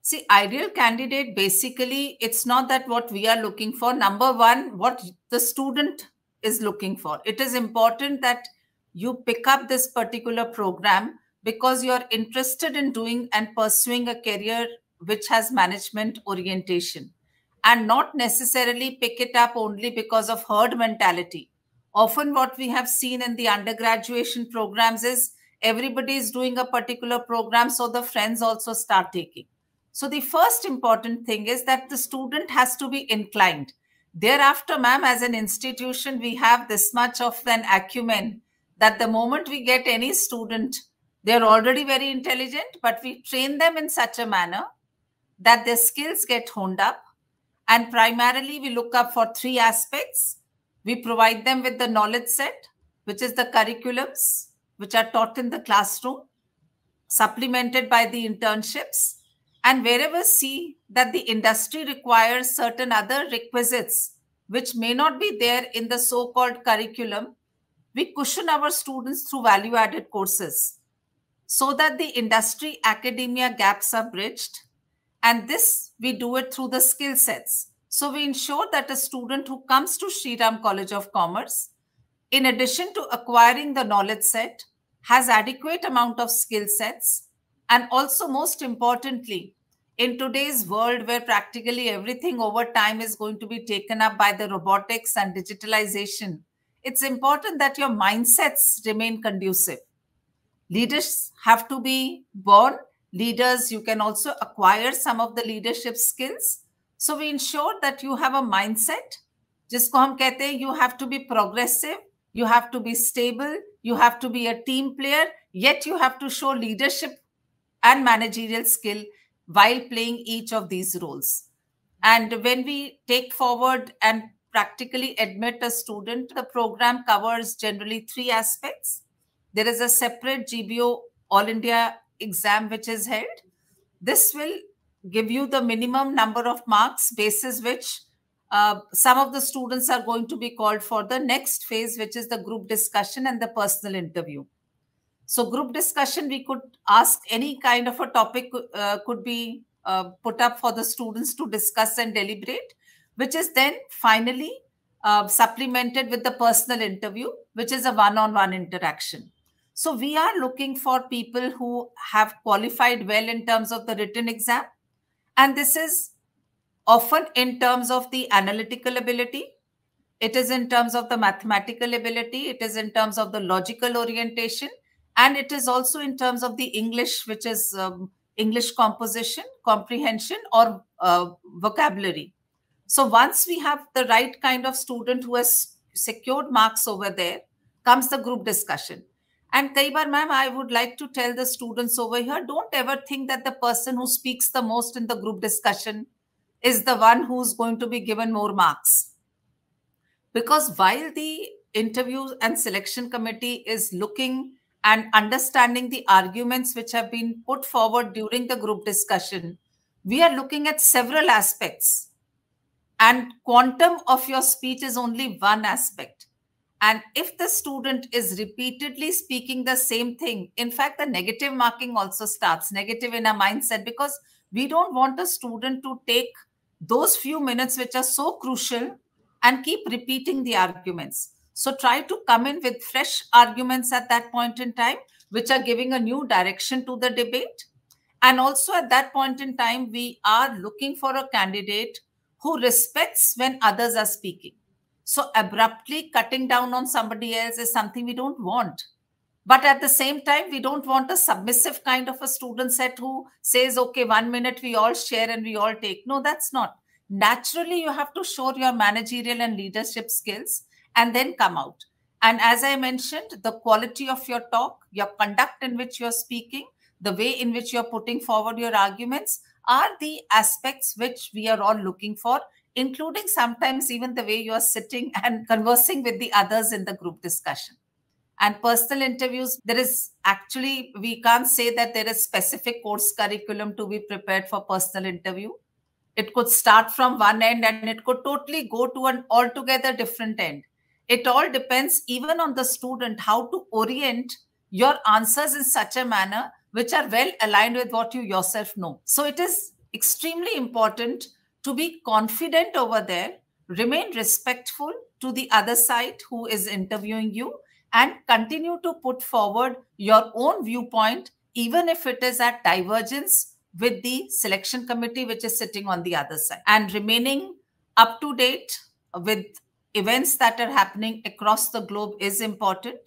See, ideal candidate, basically, it's not that what we are looking for. Number one, what the student is looking for. It is important that you pick up this particular program because you're interested in doing and pursuing a career which has management orientation, and not necessarily pick it up only because of herd mentality. Often, what we have seen in the undergraduation programs is everybody is doing a particular program, so the friends also start taking. So the first important thing is that the student has to be inclined. Thereafter, ma'am, as an institution, we have this much of an acumen that the moment we get any student, they're already very intelligent, but we train them in such a manner that their skills get honed up. And primarily, we look up for three aspects. We provide them with the knowledge set, which is the curriculums, which are taught in the classroom, supplemented by the internships. And wherever see that the industry requires certain other requisites, which may not be there in the so-called curriculum, we cushion our students through value-added courses so that the industry academia gaps are bridged. And this, we do it through the skill sets. So we ensure that a student who comes to Shri Ram College of Commerce, in addition to acquiring the knowledge set, has adequate amount of skill sets. And also, most importantly, in today's world where practically everything over time is going to be taken up by the robotics and digitalization, it's important that your mindsets remain conducive. Leaders have to be born leaders. You can also acquire some of the leadership skills. So we ensure that you have a mindset, जिसको हम कहते हैं, you have to be progressive, you have to be stable, you have to be a team player, yet you have to show leadership and managerial skill while playing each of these roles. And when we take forward and practically admit a student, the program covers generally three aspects. There is a separate GBO All India exam which is held. This will give you the minimum number of marks basis which some of the students are going to be called for the next phase, which is the group discussion and the personal interview. So group discussion, we could ask any kind of a topic could be put up for the students to discuss and deliberate, which is then finally supplemented with the personal interview, which is a one-on-one interaction. So we are looking for people who have qualified well in terms of the written exam. And this is often in terms of the analytical ability. It is in terms of the mathematical ability. It is in terms of the logical orientation. And it is also in terms of the English, which is English composition, comprehension, or vocabulary. So once we have the right kind of student who has secured marks over there, comes the group discussion. And kai baar, ma'am, I would like to tell the students over here, don't ever think that the person who speaks the most in the group discussion is the one who's going to be given more marks. Because while the interview and selection committee is looking and understanding the arguments which have been put forward during the group discussion, we are looking at several aspects. And quantum of your speech is only one aspect. And if the student is repeatedly speaking the same thing, in fact, the negative marking also starts, negative in a mindset, because we don't want a student to take those few minutes which are so crucial and keep repeating the arguments. So try to come in with fresh arguments at that point in time, which are giving a new direction to the debate. And also at that point in time, we are looking for a candidate who respects when others are speaking. So abruptly cutting down on somebody else is something we don't want. But at the same time, we don't want a submissive kind of a student set who says, okay, 1 minute we all share and we all take. No, that's not. Naturally, you have to show your managerial and leadership skills and then come out. And as I mentioned, the quality of your talk, your conduct in which you're speaking, the way in which you're putting forward your arguments are the aspects which we are all looking for, including sometimes even the way you are sitting and conversing with the others in the group discussion. And personal interviews, there is actually, we can't say that there is specific course curriculum to be prepared for personal interview. It could start from one end and it could totally go to an altogether different end. It all depends even on the student, how to orient your answers in such a manner which are well aligned with what you yourself know. So it is extremely important to be confident over there, remain respectful to the other side who is interviewing you, and continue to put forward your own viewpoint, even if it is at divergence with the selection committee, which is sitting on the other side. And remaining up to date with events that are happening across the globe is important.